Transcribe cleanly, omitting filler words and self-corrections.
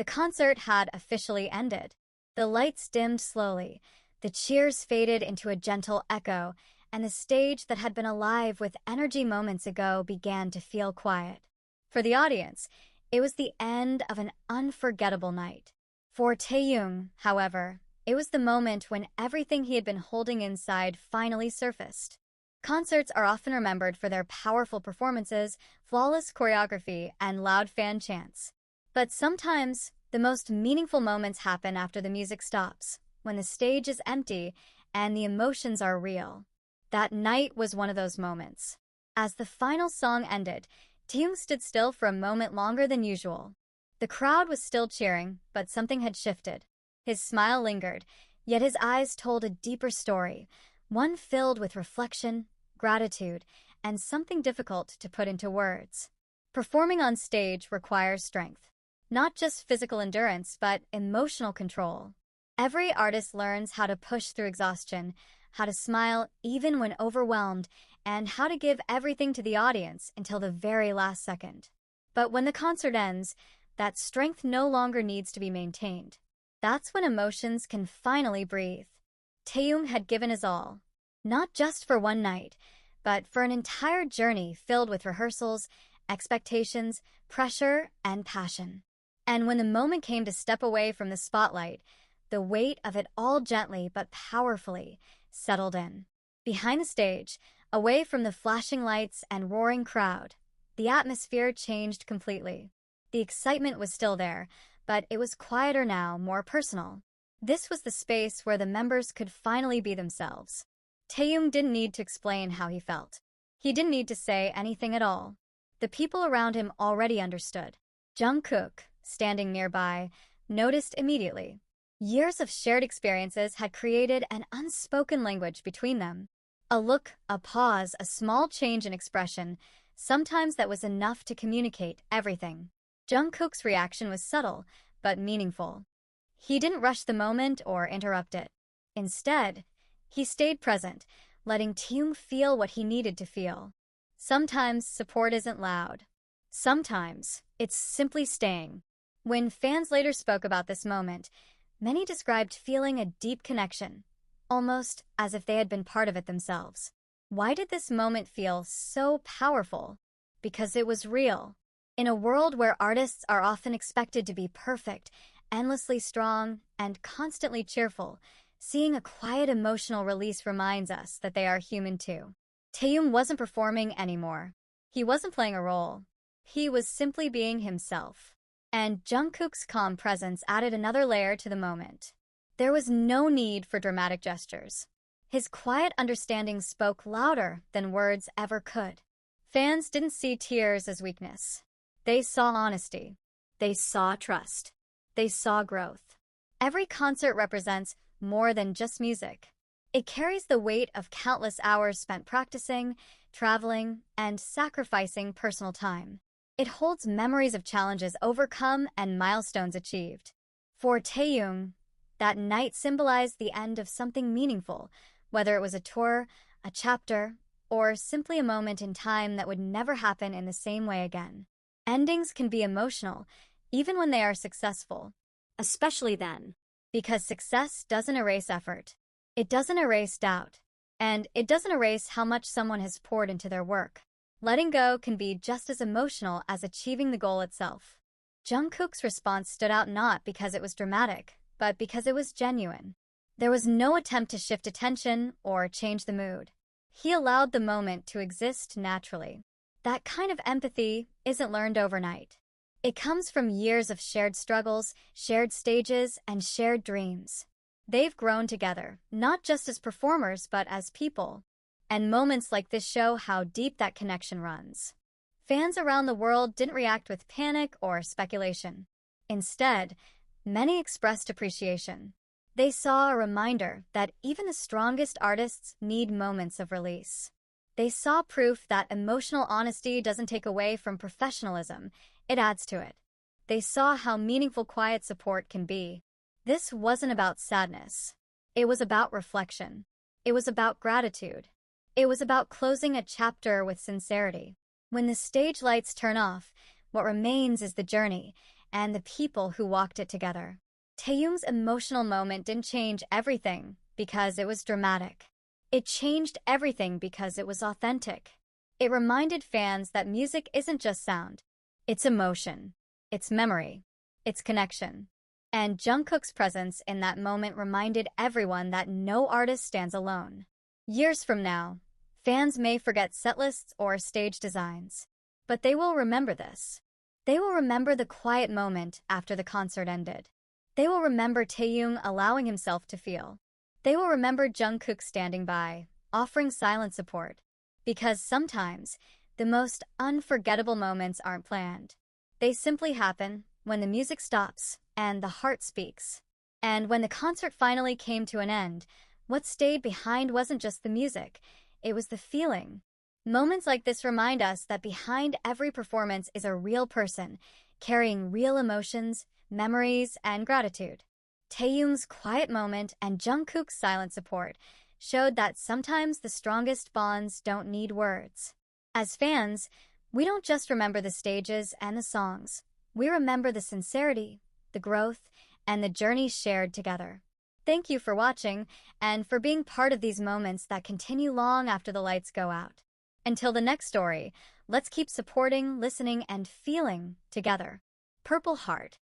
The concert had officially ended. The lights dimmed slowly, the cheers faded into a gentle echo, and the stage that had been alive with energy moments ago began to feel quiet. For the audience, it was the end of an unforgettable night. For Taehyung, however, it was the moment when everything he had been holding inside finally surfaced. Concerts are often remembered for their powerful performances, flawless choreography, and loud fan chants. But sometimes, the most meaningful moments happen after the music stops, when the stage is empty and the emotions are real. That night was one of those moments. As the final song ended, Taehyung stood still for a moment longer than usual. The crowd was still cheering, but something had shifted. His smile lingered, yet his eyes told a deeper story, one filled with reflection, gratitude, and something difficult to put into words. Performing on stage requires strength. Not just physical endurance, but emotional control. Every artist learns how to push through exhaustion, how to smile even when overwhelmed, and how to give everything to the audience until the very last second. But when the concert ends, that strength no longer needs to be maintained. That's when emotions can finally breathe. Taehyung had given his all, not just for one night, but for an entire journey filled with rehearsals, expectations, pressure, and passion. And when the moment came to step away from the spotlight, the weight of it all gently but powerfully settled in. Behind the stage, away from the flashing lights and roaring crowd, the atmosphere changed completely. The excitement was still there, but it was quieter now, more personal. This was the space where the members could finally be themselves. Taehyung didn't need to explain how he felt. He didn't need to say anything at all. The people around him already understood. Jungkook, standing nearby, noticed immediately. Years of shared experiences had created an unspoken language between them. A look, a pause, a small change in expression, sometimes that was enough to communicate everything. Jungkook's reaction was subtle, but meaningful. He didn't rush the moment or interrupt it. Instead, he stayed present, letting Taehyung feel what he needed to feel. Sometimes support isn't loud. Sometimes it's simply staying. When fans later spoke about this moment, many described feeling a deep connection, almost as if they had been part of it themselves. Why did this moment feel so powerful? Because it was real. In a world where artists are often expected to be perfect, endlessly strong, and constantly cheerful, seeing a quiet emotional release reminds us that they are human too. Taehyung wasn't performing anymore. He wasn't playing a role. He was simply being himself. And Jungkook's calm presence added another layer to the moment. There was no need for dramatic gestures. His quiet understanding spoke louder than words ever could. Fans didn't see tears as weakness. They saw honesty. They saw trust. They saw growth. Every concert represents more than just music. It carries the weight of countless hours spent practicing, traveling, and sacrificing personal time. It holds memories of challenges overcome and milestones achieved. For Taehyung, that night symbolized the end of something meaningful, whether it was a tour, a chapter, or simply a moment in time that would never happen in the same way again. Endings can be emotional, even when they are successful. Especially then. Because success doesn't erase effort. It doesn't erase doubt. And it doesn't erase how much someone has poured into their work. Letting go can be just as emotional as achieving the goal itself. Jungkook's response stood out not because it was dramatic, but because it was genuine. There was no attempt to shift attention or change the mood. He allowed the moment to exist naturally. That kind of empathy isn't learned overnight. It comes from years of shared struggles, shared stages, and shared dreams. They've grown together, not just as performers, but as people. And moments like this show how deep that connection runs. Fans around the world didn't react with panic or speculation. Instead, many expressed appreciation. They saw a reminder that even the strongest artists need moments of release. They saw proof that emotional honesty doesn't take away from professionalism, it adds to it. They saw how meaningful quiet support can be. This wasn't about sadness. It was about reflection. It was about gratitude. It was about closing a chapter with sincerity. When the stage lights turn off, what remains is the journey, and the people who walked it together. Taehyung's emotional moment didn't change everything because it was dramatic. It changed everything because it was authentic. It reminded fans that music isn't just sound. It's emotion. It's memory. It's connection. And Jungkook's presence in that moment reminded everyone that no artist stands alone. Years from now, fans may forget setlists or stage designs, but they will remember this. They will remember the quiet moment after the concert ended. They will remember Taehyung allowing himself to feel. They will remember Jungkook standing by, offering silent support. Because sometimes, the most unforgettable moments aren't planned. They simply happen when the music stops and the heart speaks. And when the concert finally came to an end, what stayed behind wasn't just the music, it was the feeling. Moments like this remind us that behind every performance is a real person, carrying real emotions, memories, and gratitude. Taehyung's quiet moment and Jungkook's silent support showed that sometimes the strongest bonds don't need words. As fans, we don't just remember the stages and the songs. We remember the sincerity, the growth, and the journey shared together. Thank you for watching and for being part of these moments that continue long after the lights go out. Until the next story, let's keep supporting, listening, and feeling together. Purple Heart.